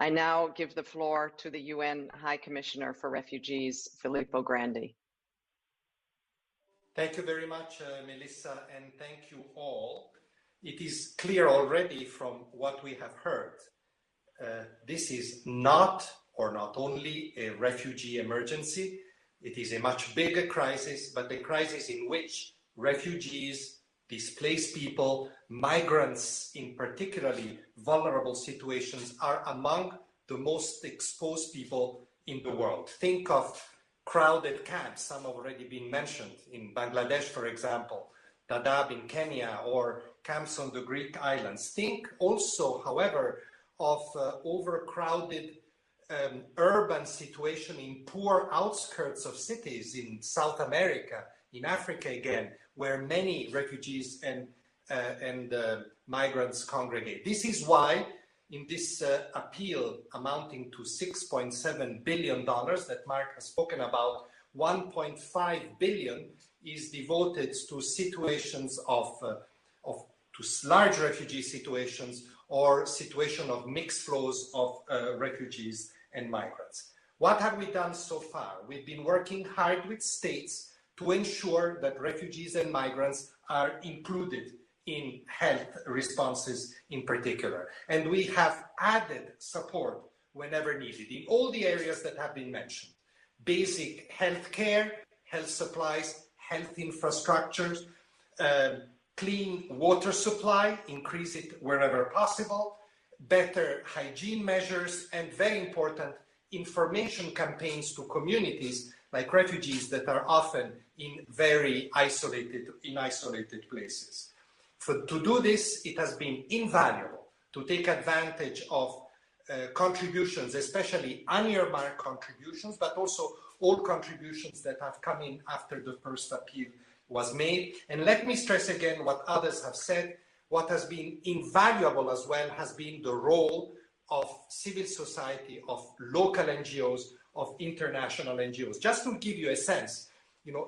I now give the floor to the UN High Commissioner for Refugees, Filippo Grandi. Thank you very much, Melissa, and thank you all. It is clear already from what we have heard. This is not only a refugee emergency. It is a much bigger crisis, but a crisis in which refugees, displaced people, migrants in particularly vulnerable situations are among the most exposed people in the world. Think of crowded camps, some have already been mentioned, in Bangladesh, for example, Dadaab in Kenya, or camps on the Greek islands. Think also, however, of overcrowded urban situation in poor outskirts of cities in South America, in Africa again, where many refugees and migrants congregate. This is why in this appeal amounting to $6.7 billion that Mark has spoken about, 1.5 billion is devoted to situations to large refugee situations or situation of mixed flows of refugees and migrants. What have we done so far? We've been working hard with states to ensure that refugees and migrants are included in health responses in particular. And we have added support whenever needed in all the areas that have been mentioned. Basic health care, health supplies, health infrastructures, clean water supply, increase it wherever possible, better hygiene measures, and very important, information campaigns to communities like refugees that are often in very isolated places. To do this, it has been invaluable to take advantage of contributions, especially unearmarked contributions, but also all contributions that have come in after the first appeal was made. And let me stress again what others have said. What has been invaluable as well has been the role of civil society, of local NGOs, of international NGOs. Just to give you a sense,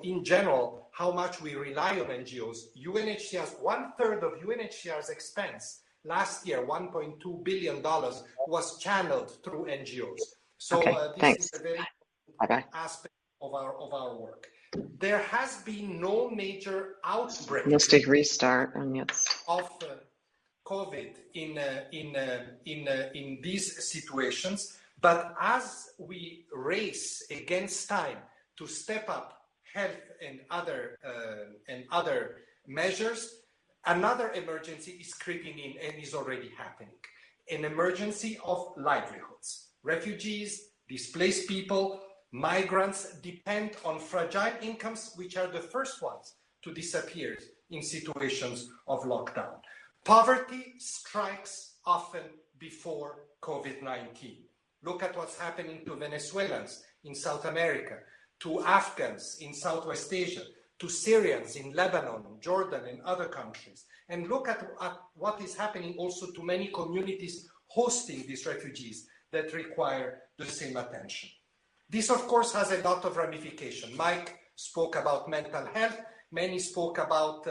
in general, how much we rely on NGOs. UNHCR's 1/3 of UNHCR's expense last year, $1.2 billion, was channeled through NGOs. So this is a very important aspect of our work. There has been no major outbreak of COVID in these situations, but as we race against time to step up health and other measures, another emergency is creeping in and is already happening. An emergency of livelihoods. Refugees, displaced people, migrants depend on fragile incomes, which are the first ones to disappear in situations of lockdown. Poverty strikes often before COVID-19. Look at what's happening to Venezuelans in South America, to Afghans in Southwest Asia, to Syrians in Lebanon, Jordan, and other countries. And look at what is happening also to many communities hosting these refugees that require the same attention. This, of course, has a lot of ramification. Mike spoke about mental health. Many spoke about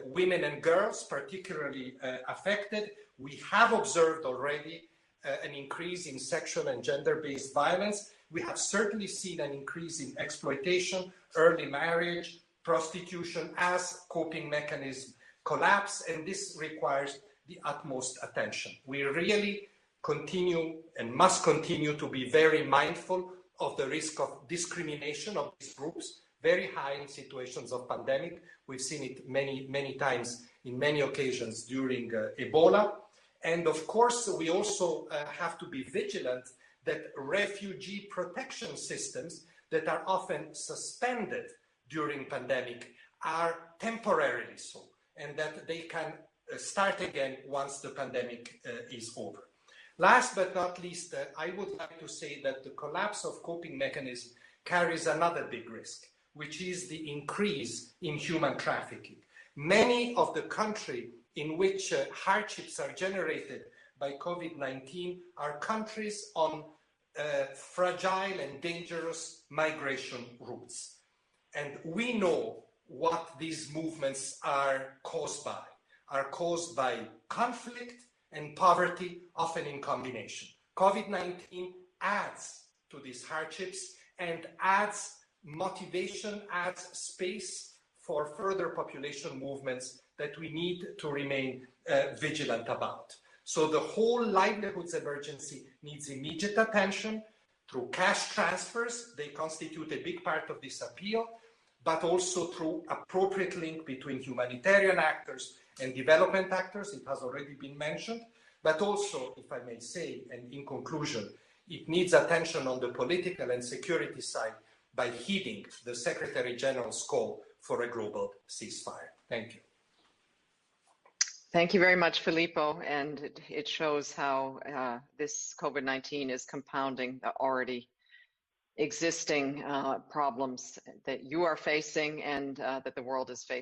women and girls, particularly affected. We have observed already an increase in sexual and gender-based violence. We have certainly seen an increase in exploitation, early marriage, prostitution as coping mechanisms collapse, and this requires the utmost attention. We really continue and must continue to be very mindful of the risk of discrimination of these groups, very high in situations of pandemic. We've seen it many times in many occasions during Ebola. And of course, we also have to be vigilant that refugee protection systems that are often suspended during pandemic are temporarily so, and that they can start again once the pandemic is over. Last but not least, I would like to say that the collapse of coping mechanism carries another big risk, which is the increase in human trafficking. Many of the countries in which hardships are generated by COVID-19 are countries on fragile and dangerous migration routes. And we know what these movements are caused by conflict and poverty, often in combination. COVID-19 adds to these hardships and adds motivation, adds space for further population movements that we need to remain vigilant about. So the whole livelihoods emergency needs immediate attention through cash transfers. They constitute a big part of this appeal, but also through appropriate link between humanitarian actors and development actors. It has already been mentioned, but also, if I may say, and in conclusion, it needs attention on the political and security side by heeding the Secretary General's call for a global ceasefire. Thank you. Thank you very much, Filippo. And it shows how this COVID-19 is compounding the already existing problems that you are facing and that the world is facing.